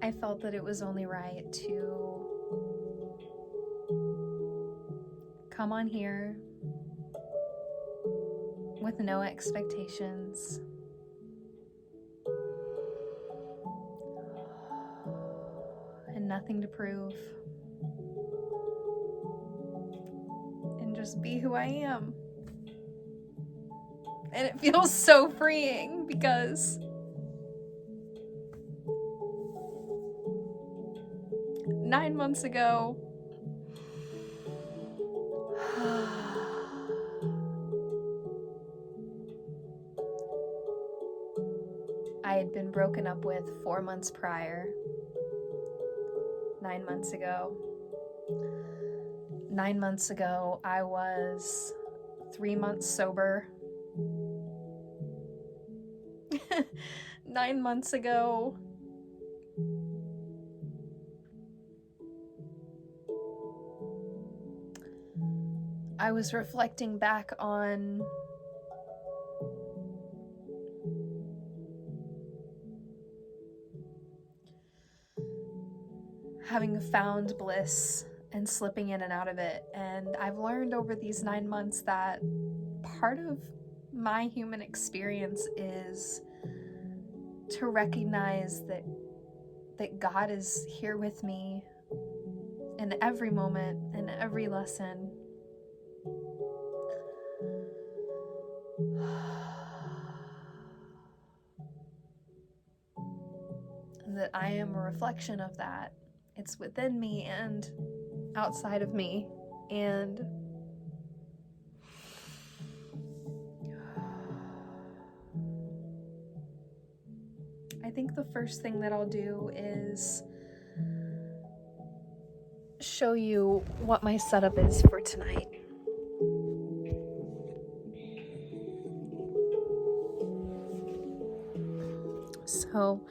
I felt that it was only right to come on here with no expectations. And nothing to prove. And just be who I am. And it feels so freeing because 9 months ago, I had been broken up with 4 months prior. 9 months ago. 9 months ago, I was 3 months sober. 9 months ago, I was reflecting back on having found bliss and slipping in and out of it. And I've learned over these 9 months that part of my human experience is to recognize that God is here with me in every moment, in every lesson. And that I am a reflection of that. It's within me and outside of me. And I think the first thing that I'll do is show you what my setup is for tonight. So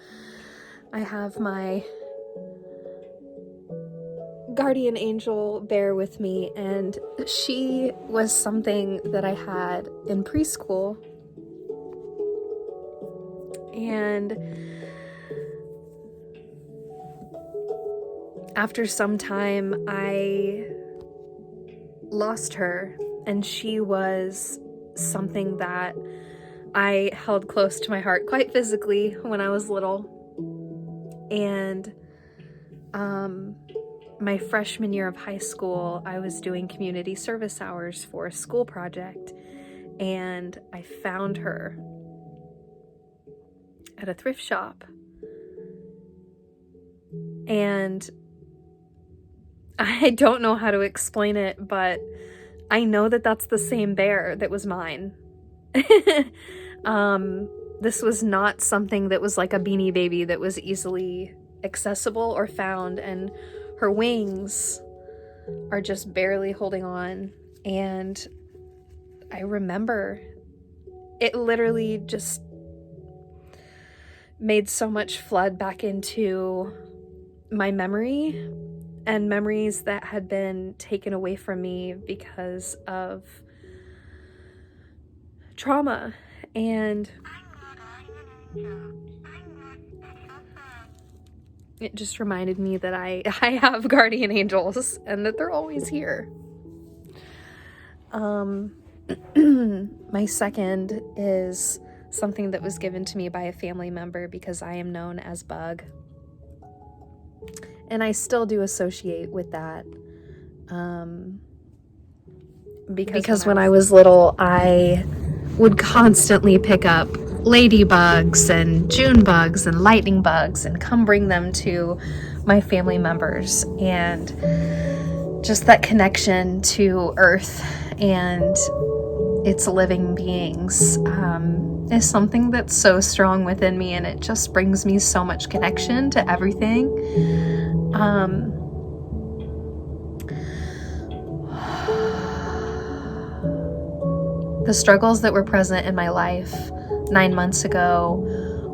I have my guardian angel bear with me, and she was something that I had in preschool. And after some time, I lost her, and she was something that I held close to my heart quite physically when I was little. And my freshman year of high school, I was doing community service hours for a school project, and I found her at a thrift shop. And I don't know how to explain it, but I know that that's the same bear that was mine. This was not something that was like a Beanie Baby that was easily accessible or found, and her wings are just barely holding on. And I remember it literally just made so much flood back into my memory, and memories that had been taken away from me because of trauma. And it just reminded me that I have guardian angels and that they're always here. My second is something that was given to me by a family member because I am known as Bug. And I still do associate with that. Because when I was little, I would constantly pick up ladybugs and June bugs and lightning bugs and come bring them to my family members. And just that connection to Earth and its living beings is something that's so strong within me, and it just brings me so much connection to everything. The struggles that were present in my life 9 months ago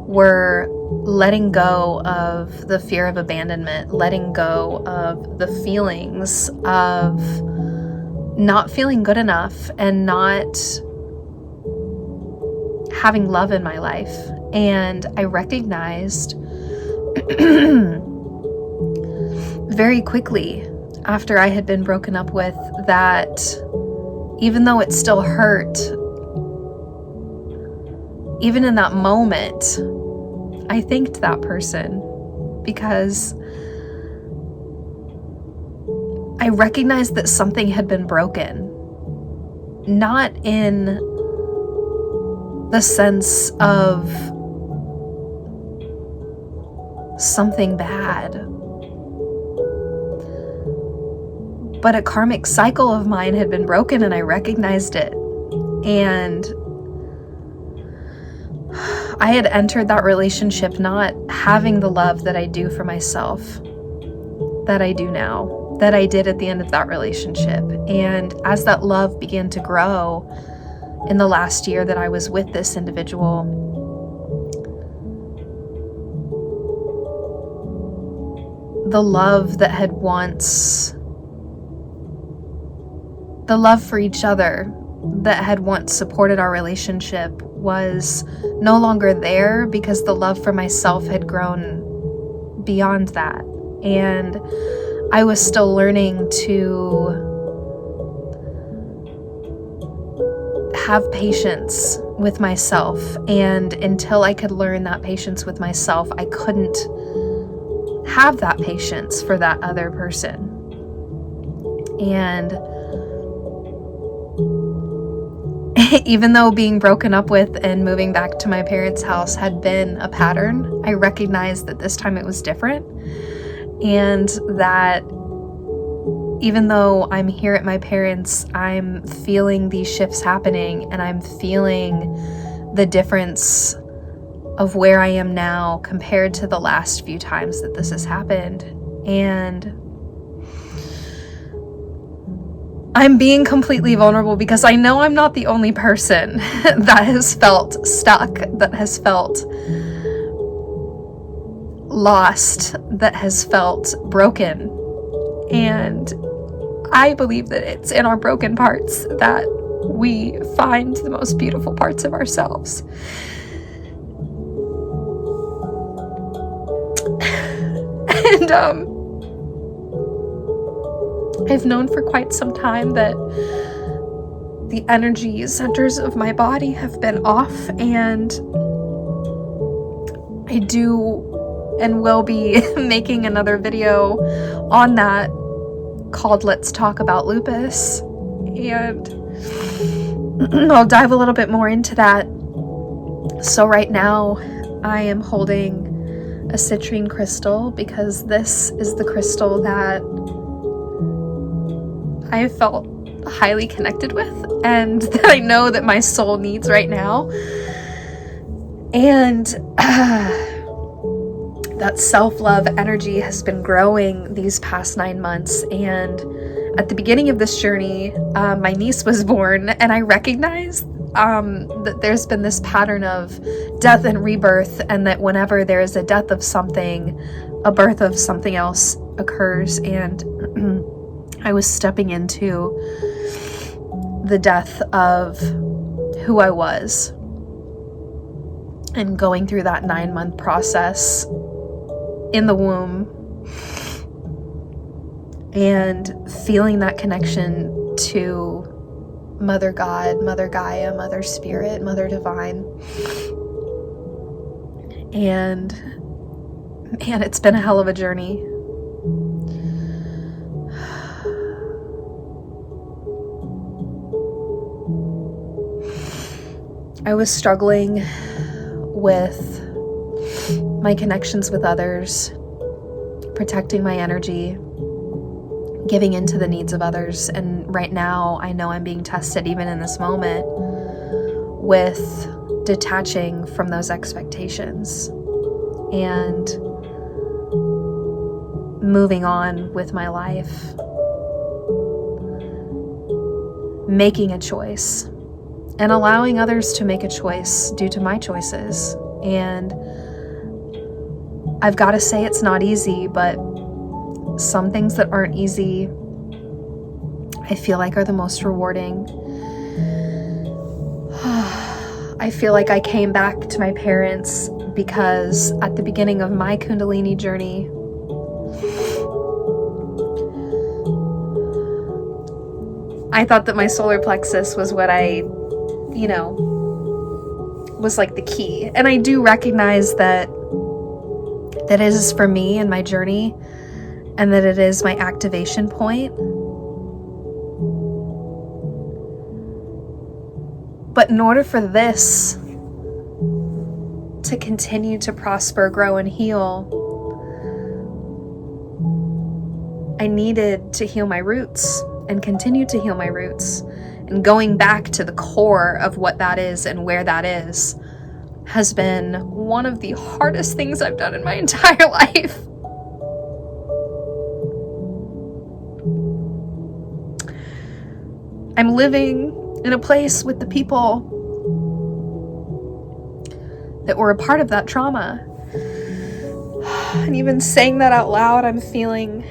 were letting go of the fear of abandonment, letting go of the feelings of not feeling good enough and not having love in my life. And I recognized very quickly after I had been broken up with that even though it still hurt, even in that moment, I thanked that person because I recognized that something had been broken. Not in the sense of something bad, but a karmic cycle of mine had been broken and I recognized it. And I had entered that relationship not having the love that I do for myself, that I do now, that I did at the end of that relationship. And as that love began to grow in the last year that I was with this individual, the love that had once, the love for each other that had once supported our relationship was no longer there because the love for myself had grown beyond that. And I was still learning to have patience with myself. And until I could learn that patience with myself, I couldn't have that patience for that other person. And even though being broken up with and moving back to my parents' house had been a pattern, I recognized that this time it was different. And that even though I'm here at my parents', I'm feeling these shifts happening and I'm feeling the difference of where I am now compared to the last few times that this has happened. And I'm being completely vulnerable because I know I'm not the only person that has felt stuck, that has felt lost, that has felt broken. And I believe that it's in our broken parts that we find the most beautiful parts of ourselves. And I've known for quite some time that the energy centers of my body have been off, and I do and will be making another video on that called Let's Talk About Lupus, and I'll dive a little bit more into that. So right now I am holding a citrine crystal because this is the crystal that I have felt highly connected with and that I know that my soul needs right now. And that self-love energy has been growing these past 9 months. And at the beginning of this journey, my niece was born, and I recognized that there's been this pattern of death and rebirth, and that whenever there is a death of something, a birth of something else occurs. And I was stepping into the death of who I was and going through that 9-month process in the womb and feeling that connection to Mother God, Mother Gaia, Mother Spirit, Mother Divine. And man, it's been a hell of a journey. I was struggling with my connections with others, protecting my energy, giving into the needs of others. And right now, I know I'm being tested even in this moment with detaching from those expectations and moving on with my life, making a choice, and allowing others to make a choice due to my choices. And I've got to say it's not easy, but some things that aren't easy, I feel like are the most rewarding. I feel like I came back to my parents because at the beginning of my Kundalini journey, I thought that my solar plexus was what was like the key. And I do recognize that it is for me and my journey, and that it is my activation point. But in order for this to continue to prosper, grow, and heal, I needed to heal my roots and continue to heal my roots. And going back to the core of what that is and where that is has been one of the hardest things I've done in my entire life. I'm living in a place with the people that were a part of that trauma. And even saying that out loud, I'm feeling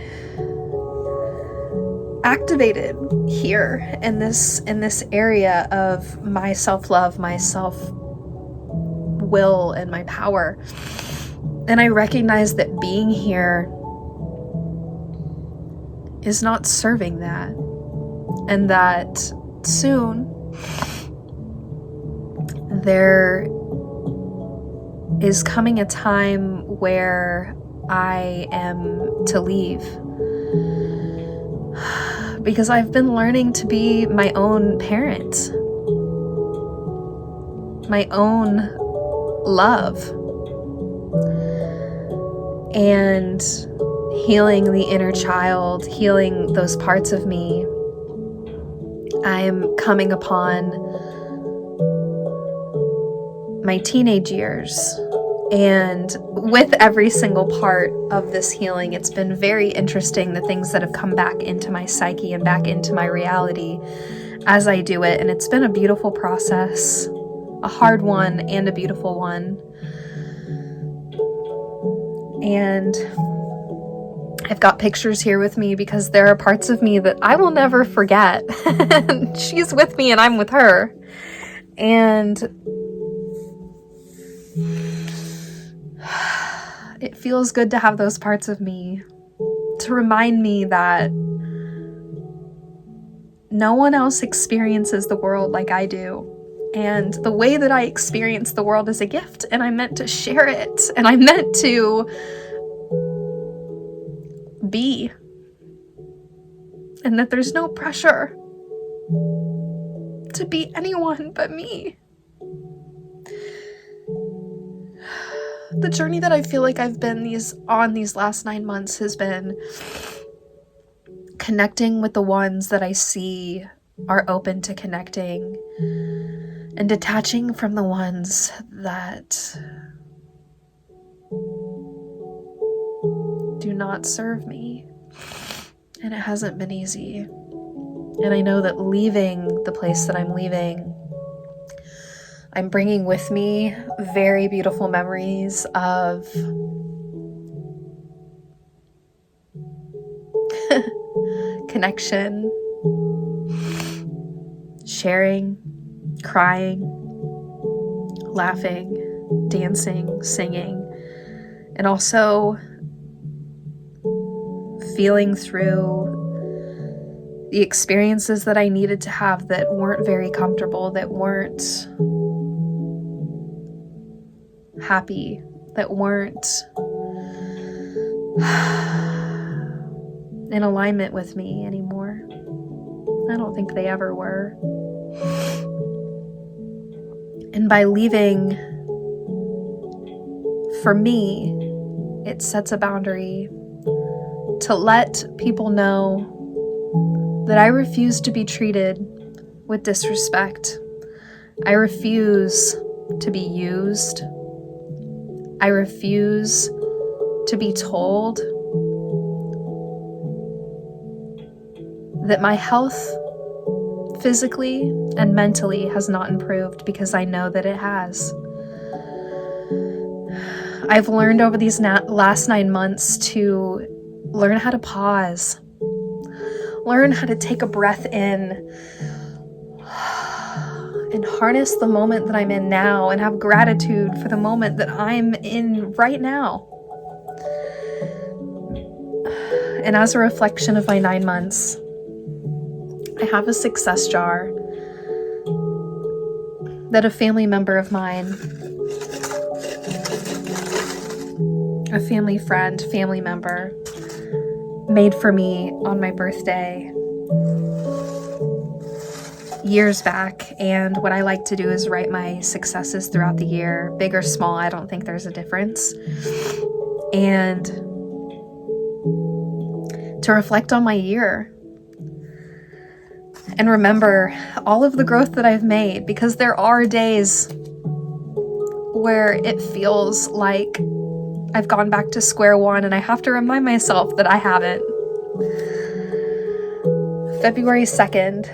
activated here in this area of my self-love, my self-will, and my power. And I recognize that being here is not serving that, and that soon there is coming a time where I am to leave, because I've been learning to be my own parent, my own love, and healing the inner child, healing those parts of me. I'm coming upon my teenage years, and with every single part of this healing, it's been very interesting, the things that have come back into my psyche and back into my reality as I do it. And it's been a beautiful process, a hard one and a beautiful one. And I've got pictures here with me because there are parts of me that I will never forget. She's with me and I'm with her. And it feels good to have those parts of me to remind me that no one else experiences the world like I do. And the way that I experience the world is a gift, and I'm meant to share it, and I'm meant to be. And that there's no pressure to be anyone but me. The journey that I feel like I've been on these last 9 months has been connecting with the ones that I see are open to connecting, and detaching from the ones that do not serve me. And it hasn't been easy. And I know that leaving the place that I'm leaving, I'm bringing with me very beautiful memories of connection, sharing, crying, laughing, dancing, singing, and also feeling through the experiences that I needed to have that weren't very comfortable, that weren't happy, that weren't in alignment with me anymore. I don't think they ever were. And by leaving, for me, it sets a boundary to let people know that I refuse to be treated with disrespect. I refuse to be used. I refuse to be told that my health physically and mentally has not improved, because I know that it has. I've learned over these last 9 months to learn how to pause, learn how to take a breath in, and harness the moment that I'm in now, and have gratitude for the moment that I'm in right now. And as a reflection of my 9 months, I have a success jar that a family member of mine, a family friend, family member, made for me on my birthday years back. And what I like to do is write my successes throughout the year, big or small. I don't think there's a difference. And to reflect on my year and remember all of the growth that I've made, because there are days where it feels like I've gone back to square one, and I have to remind myself that I haven't. February 2nd,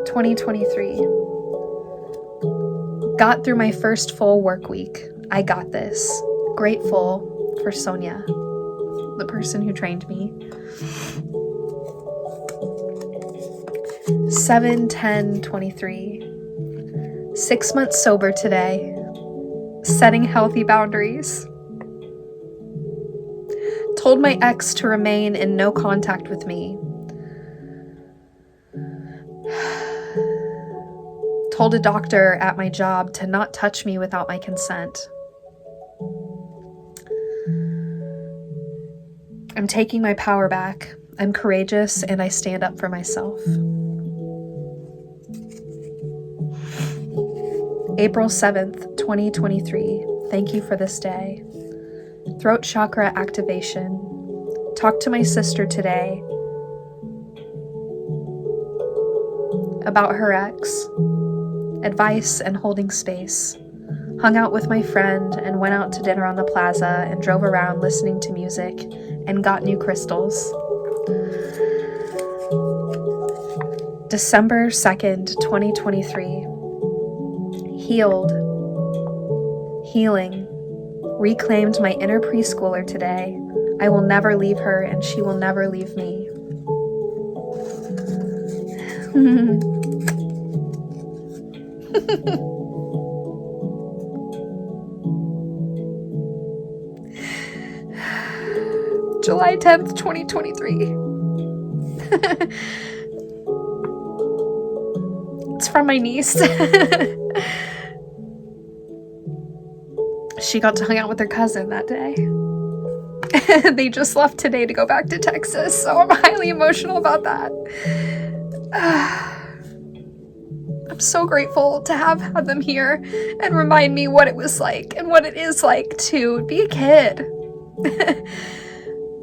2023. Got through my first full work week. I got this. Grateful for Sonia, the person who trained me. 7/10/23. 6 months sober today. Setting healthy boundaries. Told my ex to remain in no contact with me. Told a doctor at my job to not touch me without my consent. I'm taking my power back. I'm courageous and I stand up for myself. April 7th, 2023. Thank you for this day. Throat chakra activation. Talked to my sister today about her ex. Advice and holding space. Hung out with my friend and went out to dinner on the plaza and drove around listening to music and got new crystals. December 2nd, 2023. Healed. Healing. Reclaimed my inner preschooler today. I will never leave her and she will never leave me. July 10th, 2023. It's from my niece. She got to hang out with her cousin that day. They just left today to go back to Texas, so I'm highly emotional about that. I'm so grateful to have had them here and remind me what it was like and what it is like to be a kid.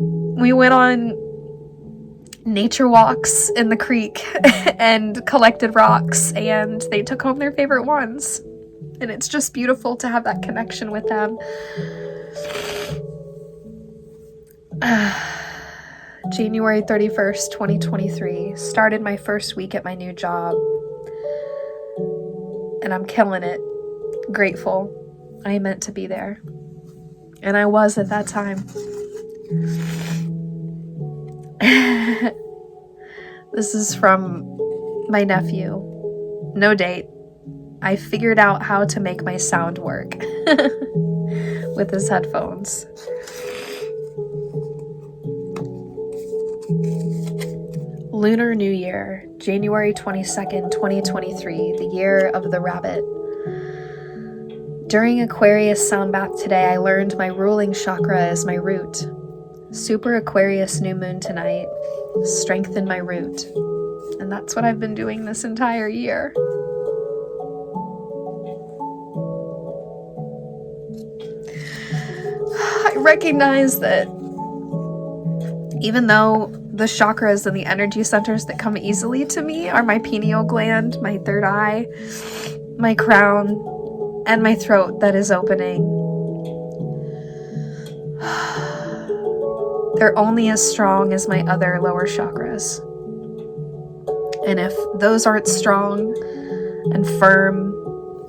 We went on nature walks in the creek and collected rocks, and they took home their favorite ones. And it's just beautiful to have that connection with them. January 31st, 2023. Started my first week at my new job. And I'm killing it. Grateful. I am meant to be there. And I was at that time. This is from my nephew. No date. I figured out how to make my sound work with his headphones. Lunar New Year, January 22nd, 2023, the year of the rabbit. During Aquarius sound bath today, I learned my ruling chakra is my root. Super Aquarius new moon tonight. Strengthen my root. And that's what I've been doing this entire year. I recognize that even though the chakras and the energy centers that come easily to me are my pineal gland, my third eye, my crown, and my throat that is opening, they're only as strong as my other lower chakras. And if those aren't strong and firm,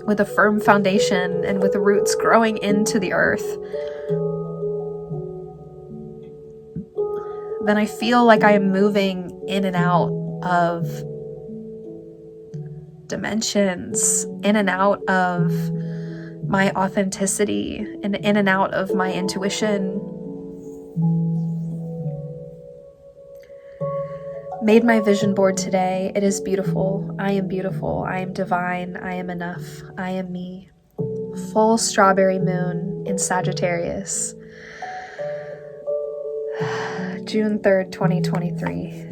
with a firm foundation and with the roots growing into the earth, then I feel like I am moving in and out of dimensions, in and out of my authenticity, and in and out of my intuition. Made my vision board today. It is beautiful. I am beautiful. I am divine. I am enough. I am me. Full strawberry moon in Sagittarius. June 3rd, 2023.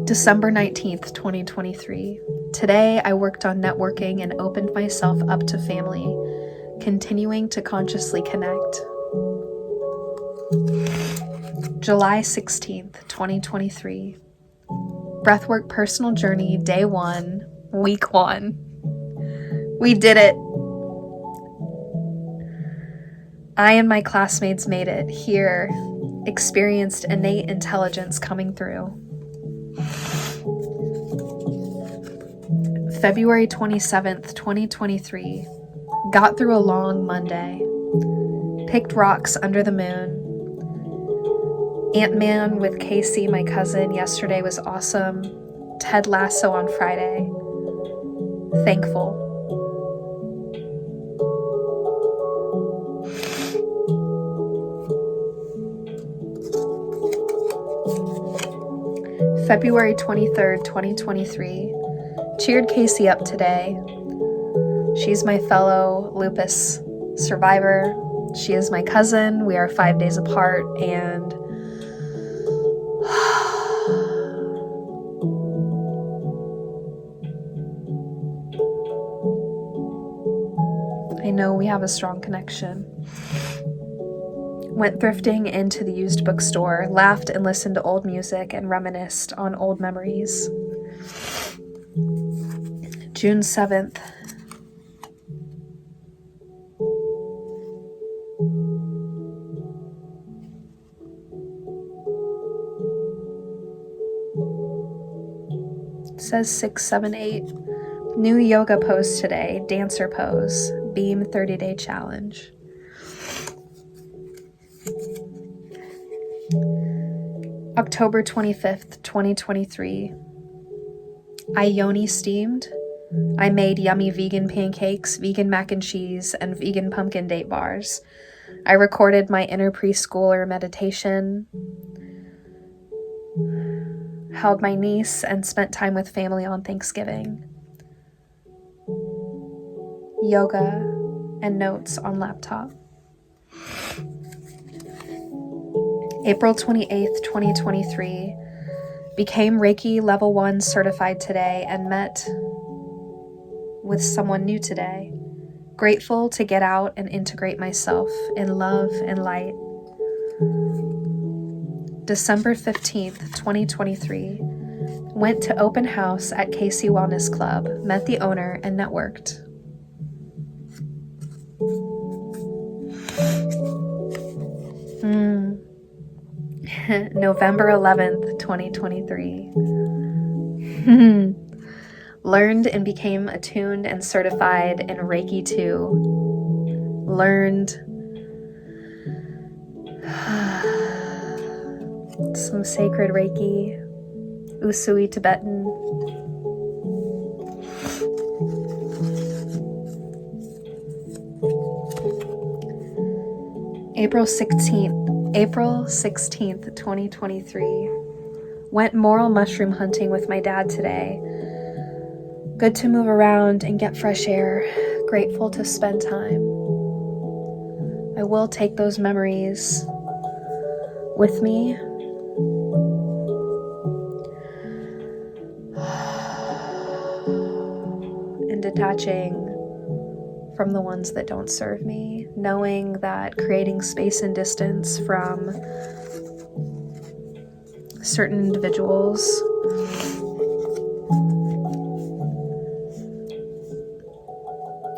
December 19th, 2023. Today I worked on networking and opened myself up to family, continuing to consciously connect. July 16th, 2023. Breathwork personal journey, day 1, week 1. We did it. I and my classmates made it. Here, experienced innate intelligence coming through. February 27th, 2023. Got through a long Monday. Picked rocks under the moon. Ant-Man with Casey, my cousin, yesterday was awesome. Ted Lasso on Friday. Thankful. February 23rd, 2023. Cheered Casey up today. She's my fellow lupus survivor. She is my cousin. We are 5 days apart, and I know we have a strong connection. Went thrifting into the used bookstore, laughed and listened to old music, and reminisced on old memories. June 7th. It says 6, 7, 8. New yoga pose today, dancer pose, beam 30-day challenge. October 25th, 2023. I yoni steamed. I made yummy vegan pancakes, vegan mac and cheese, and vegan pumpkin date bars. I recorded my inner preschooler meditation, held my niece, and spent time with family on Thanksgiving. Yoga and notes on laptop. April 28th, 2023. Became Reiki Level 1 certified today and met with someone new today. Grateful to get out and integrate myself in love and light. December 15th, 2023. Went to open house at KC Wellness Club, met the owner, and networked. November 11th, 2023. Learned and became attuned and certified in Reiki 2. Learned some sacred Reiki, Usui Tibetan. April 16th, 2023. Went moral mushroom hunting with my dad today. Good to move around and get fresh air. Grateful to spend time. I will take those memories with me. And detaching from the ones that don't serve me, knowing that creating space and distance from certain individuals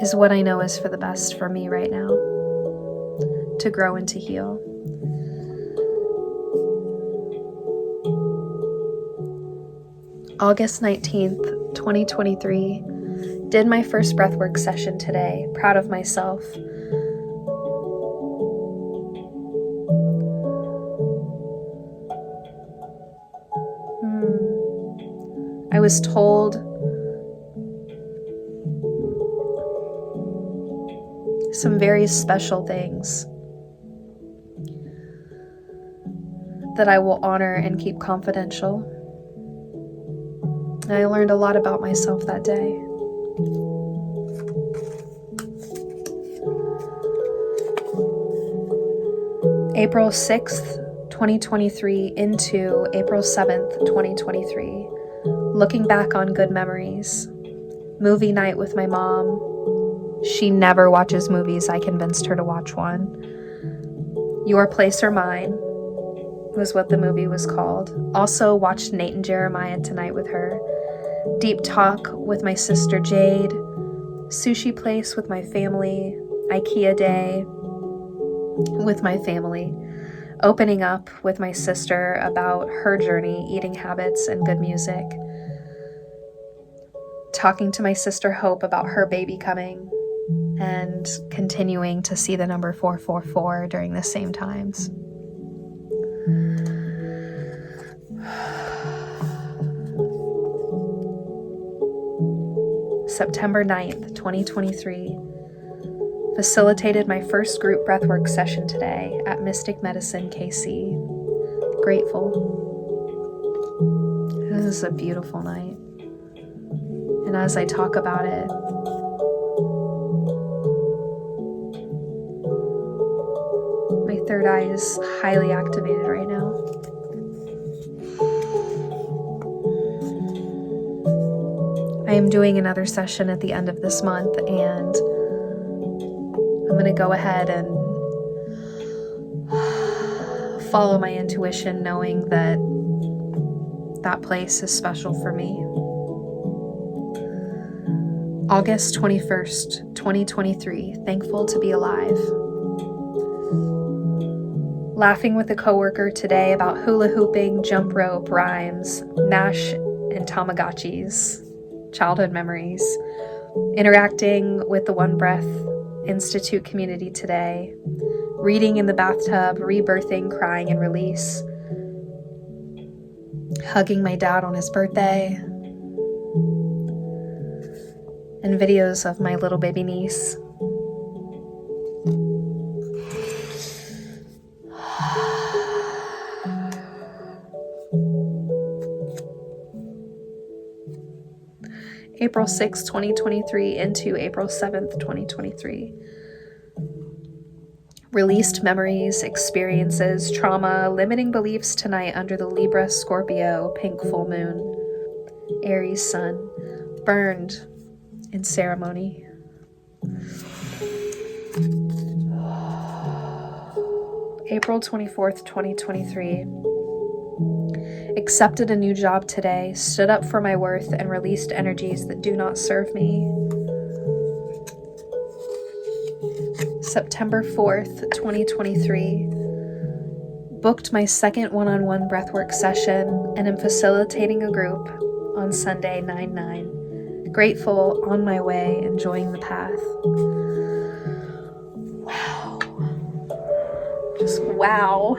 is what I know is for the best for me right now, to grow and to heal. August 19th, 2023. Did my first breathwork session today. Proud of myself. I was told some very special things. that I will honor and keep confidential. And I learned a lot about myself that day. April 6th, 2023 into April 7th, 2023. Looking back on good memories. Movie night with my mom. She never watches movies. I convinced her to watch one. Your Place or Mine was what the movie was called. Also watched Nate and Jeremiah tonight with her. Deep talk with my sister Jade. Sushi place with my family. IKEA day with my family. Opening up with my sister about her journey, eating habits, and good music. Talking to my sister Hope about her baby coming, and continuing to see the number 444 during the same times. September 9th, 2023. Facilitated my first group breathwork session today at Mystic Medicine KC. Grateful. This is a beautiful night. And as I talk about it, my third eye is highly activated right now. I am doing another session at the end of this month, and I'm going to go ahead and follow my intuition, knowing that that place is special for me. August 21st, 2023. Thankful to be alive. Laughing with a coworker today about hula hooping, jump rope, rhymes, Nash and Tamagotchis, childhood memories. Interacting with the One Breath Institute community today. Reading in the bathtub, rebirthing, crying, and release. Hugging my dad on his birthday. And videos of my little baby niece. April 6th, 2023 into April 7th, 2023. Released memories, experiences, trauma, limiting beliefs tonight under the Libra, Scorpio, pink full moon, Aries sun, burned in ceremony. April 24th, 2023. Accepted a new job today, stood up for my worth, and released energies that do not serve me. September 4th, 2023. Booked my second one-on-one breathwork session and am facilitating a group on Sunday 9/9. Grateful, on my way, enjoying the path. Wow. Just wow.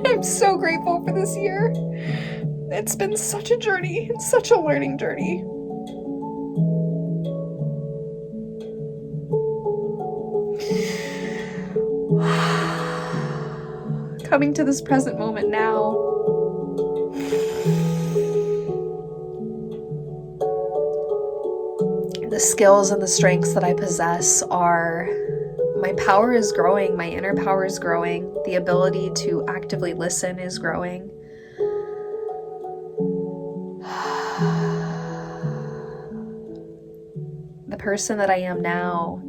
I'm so grateful for this year. It's been such a journey, such a learning journey. Coming to this present moment now. The skills and the strengths that I possess are, my power is growing, my inner power is growing, the ability to actively listen is growing. The person that I am now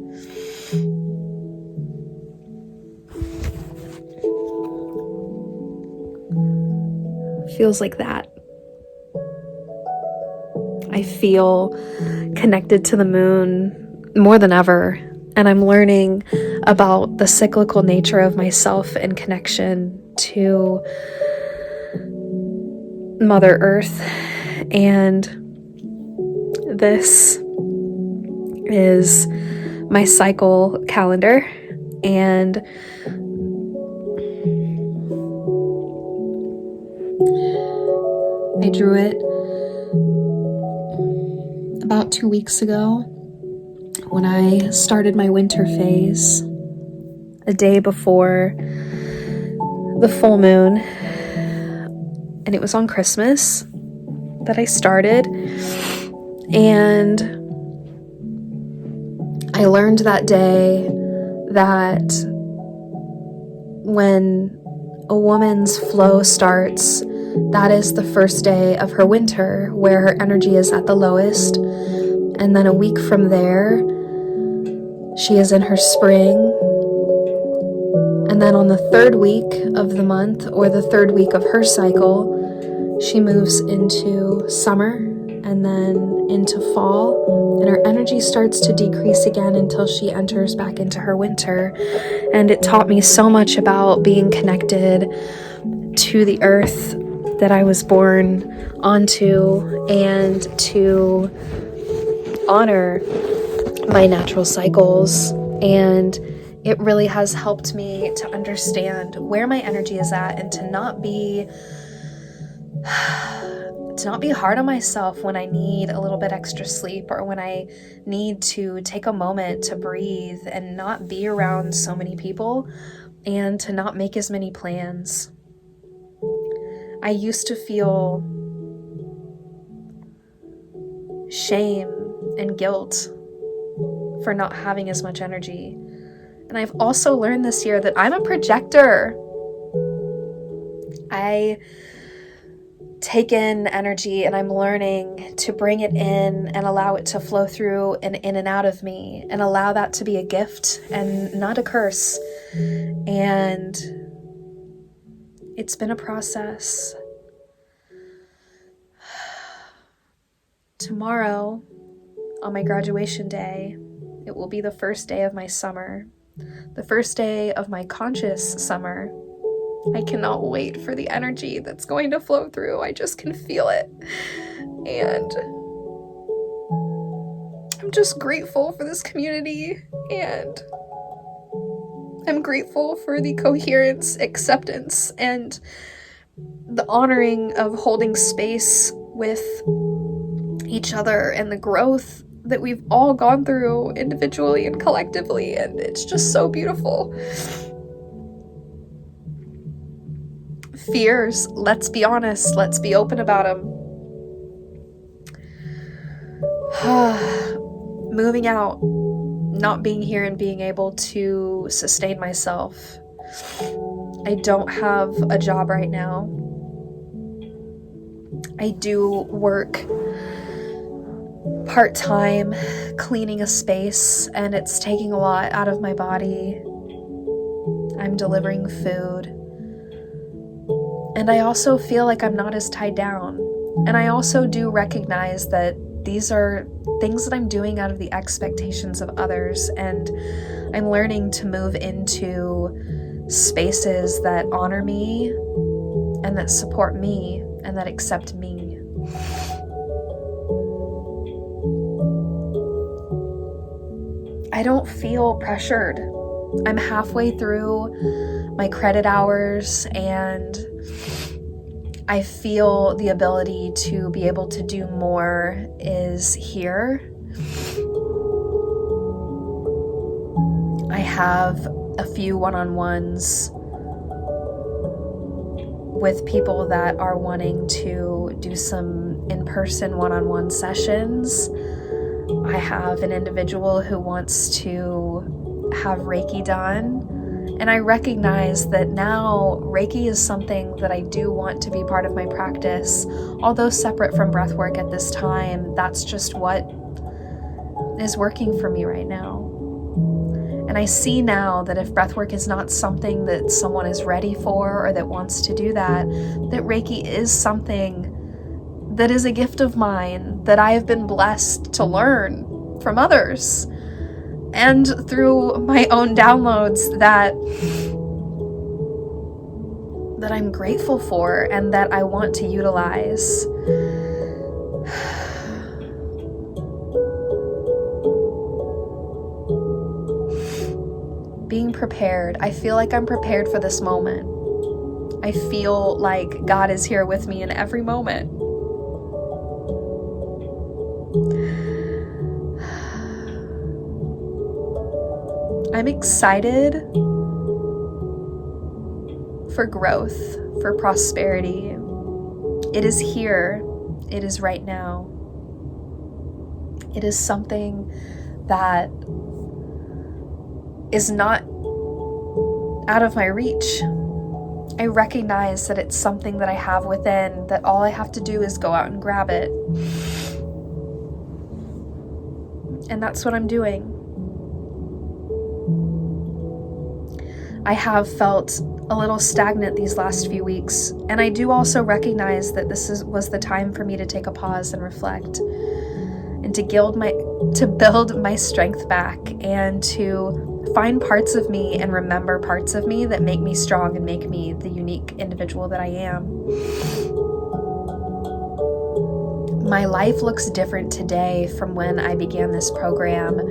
feels like that. I feel connected to the moon more than ever, and I'm learning about the cyclical nature of myself and connection to Mother Earth. And this is my cycle calendar, and I drew it about 2 weeks ago when I started my winter phase, a day before the full moon, and it was on Christmas that I started. And I learned that day that when a woman's flow starts, that is the first day of her winter, where her energy is at the lowest. And then a week from there, she is in her spring. And then on the third week of the month, or the third week of her cycle, she moves into summer and then into fall. And her energy starts to decrease again until she enters back into her winter. And it taught me so much about being connected to the earth that I was born onto, and to honor my natural cycles. And it really has helped me to understand where my energy is at, and to not be hard on myself when I need a little bit extra sleep, or when I need to take a moment to breathe and not be around so many people, and to not make as many plans. I used to feel shame and guilt for not having as much energy. And I've also learned this year that I'm a projector. I take in energy, and I'm learning to bring it in and allow it to flow through and in and out of me, and allow that to be a gift and not a curse. And it's been a process. Tomorrow, on my graduation day, it will be the first day of my summer, the first day of my conscious summer. I cannot wait for the energy that's going to flow through. I just can feel it. And I'm just grateful for this community, and I'm grateful for the coherence, acceptance, and the honoring of holding space with each other, and the growth that we've all gone through individually and collectively. And it's just so beautiful. Fears, let's be honest, let's be open about them. Moving out, not being here and being able to sustain myself. I don't have a job right now. I do work part-time cleaning a space, and it's taking a lot out of my body. I'm delivering food. And I also feel like I'm not as tied down. And I also do recognize that these are things that I'm doing out of the expectations of others. And I'm learning to move into spaces that honor me, and that support me, and that accept me. I don't feel pressured. I'm halfway through my credit hours, and I feel the ability to be able to do more is here. I have a few one-on-ones with people that are wanting to do some in-person one-on-one sessions. I have an individual who wants to have Reiki done. And I recognize that now Reiki is something that I do want to be part of my practice. Although separate from breathwork at this time, that's just what is working for me right now. And I see now that if breathwork is not something that someone is ready for, or that wants to do that Reiki is something that is a gift of mine, that I have been blessed to learn from others. And through my own downloads that I'm grateful for, and that I want to utilize. Being prepared. I feel like I'm prepared for this moment. I feel like God is here with me in every moment. I'm excited for growth, for prosperity. It is here. It is right now. It is something that is not out of my reach. I recognize that it's something that I have within, that all I have to do is go out and grab it. And that's what I'm doing. I have felt a little stagnant these last few weeks, and I do also recognize that was the time for me to take a pause and reflect, and to build my strength back, and to find parts of me and remember parts of me that make me strong and make me the unique individual that I am. My life looks different today from when I began this program,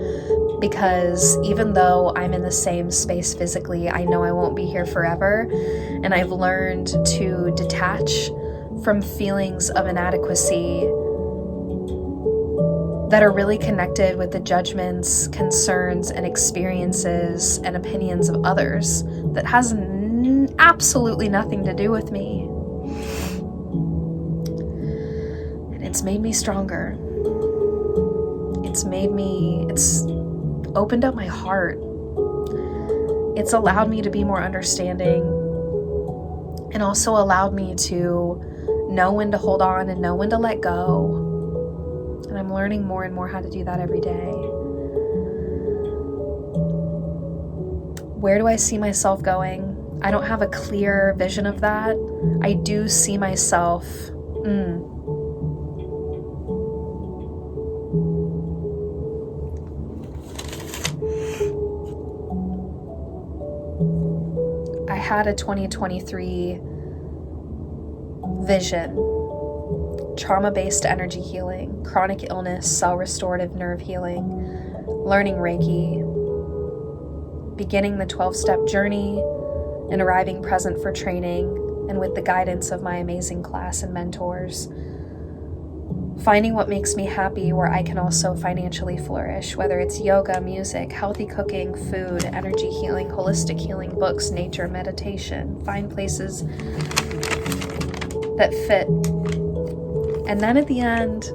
because even though I'm in the same space physically, I know I won't be here forever, and I've learned to detach from feelings of inadequacy that are really connected with the judgments, concerns, and experiences and opinions of others that has absolutely nothing to do with me. And it's made me stronger. It's opened up my heart. It's allowed me to be more understanding, and also allowed me to know when to hold on and know when to let go. And I'm learning more and more how to do that every day. Where do I see myself going? I don't have a clear vision of that. I do see myself I had a 2023 vision: trauma-based energy healing, chronic illness, cell restorative nerve healing, learning Reiki, beginning the 12-step journey, and arriving present for training, and with the guidance of my amazing class and mentors, finding what makes me happy where I can also financially flourish, whether it's yoga, music, healthy cooking, food, energy healing, holistic healing, books, nature, meditation. Find places that fit. And then at the end,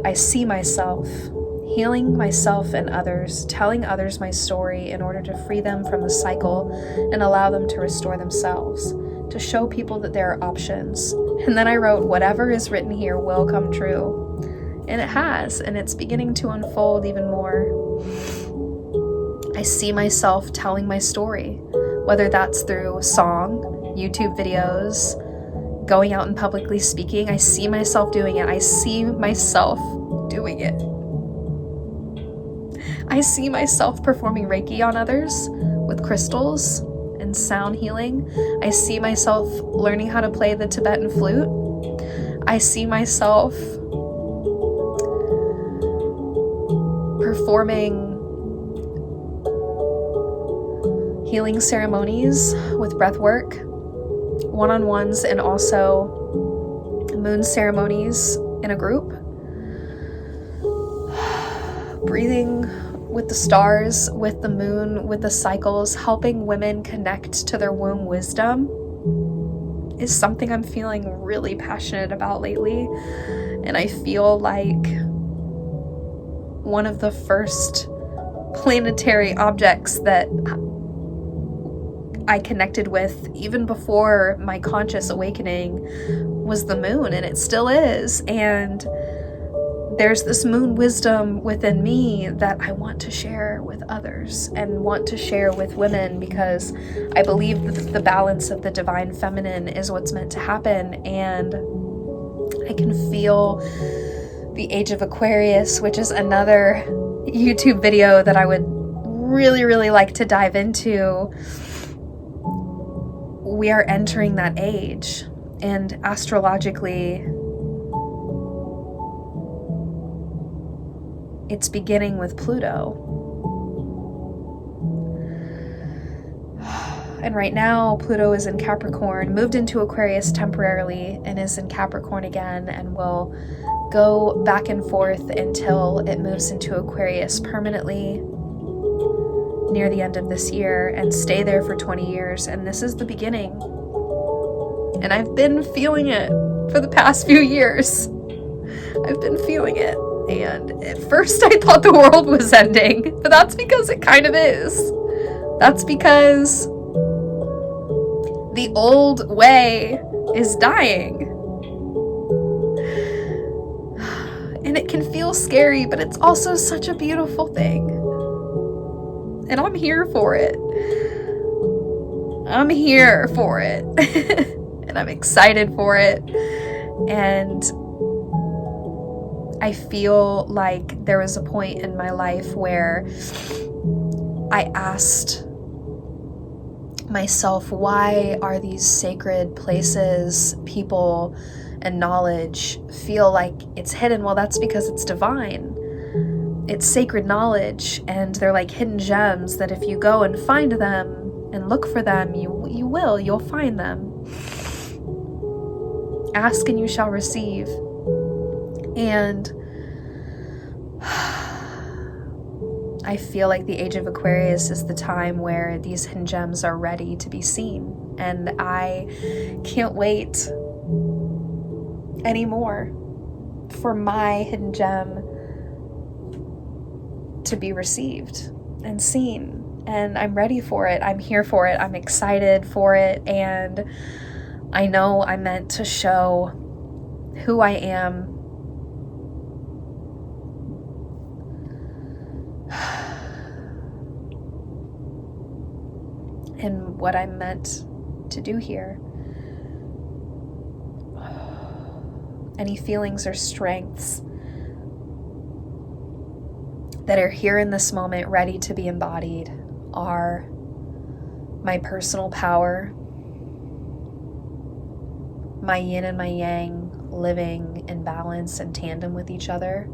I see myself, healing myself and others, telling others my story in order to free them from the cycle and allow them to restore themselves, to show people that there are options. And then I wrote, whatever is written here will come true. And it has, and it's beginning to unfold even more. I see myself telling my story, whether that's through song, YouTube videos, going out and publicly speaking. I see myself doing it. I see myself doing it. I see myself performing Reiki on others with crystals and sound healing. I see myself learning how to play the Tibetan flute. I see myself performing healing ceremonies with breath work, one-on-ones, and also moon ceremonies in a group. Breathing with the stars, with the moon, with the cycles, helping women connect to their womb wisdom is something I'm feeling really passionate about lately. And I feel like one of the first planetary objects that I connected with even before my conscious awakening was the moon, and it still is. And there's this moon wisdom within me that I want to share with others and want to share with women, because I believe that the balance of the divine feminine is what's meant to happen. And I can feel the age of Aquarius, which is another YouTube video that I would really, really like to dive into. We are entering that age, and astrologically, it's beginning with Pluto. And right now, Pluto is in Capricorn, moved into Aquarius temporarily, and is in Capricorn again, and will go back and forth until it moves into Aquarius permanently. near the end of this year and stay there for 20 years. And this is the beginning. And I've been feeling it for the past few years. I've been feeling it. And at first I thought the world was ending, but that's because it kind of is. That's because the old way is dying. And it can feel scary, but it's also such a beautiful thing. And I'm here for it. I'm here for it. And I'm excited for it. And I feel like there was a point in my life where I asked myself, why are these sacred places, people, and knowledge feel like it's hidden? Well, that's because it's divine. It's sacred knowledge, and they're like hidden gems that if you go and find them and look for them, you'll find them. Ask and you shall receive. And I feel like the age of Aquarius is the time where these hidden gems are ready to be seen. And I can't wait anymore for my hidden gem to be received and seen. And I'm ready for it. I'm here for it. I'm excited for it. And I know I'm meant to show who I am and what I'm meant to do here. Any feelings or strengths that are here in this moment ready to be embodied are my personal power, my yin and my yang living in balance and tandem with each other.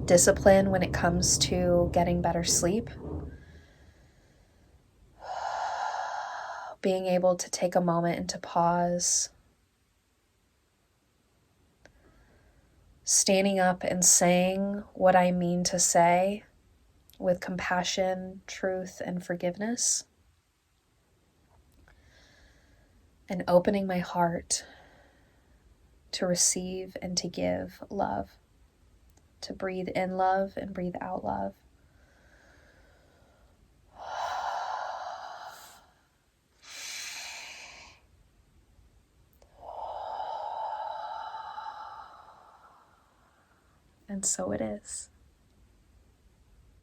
Discipline when it comes to getting better sleep. Being able to take a moment and to pause. Standing up and saying what I mean to say with compassion, truth, and forgiveness. And opening my heart to receive and to give love. To breathe in love and breathe out love. And so it is.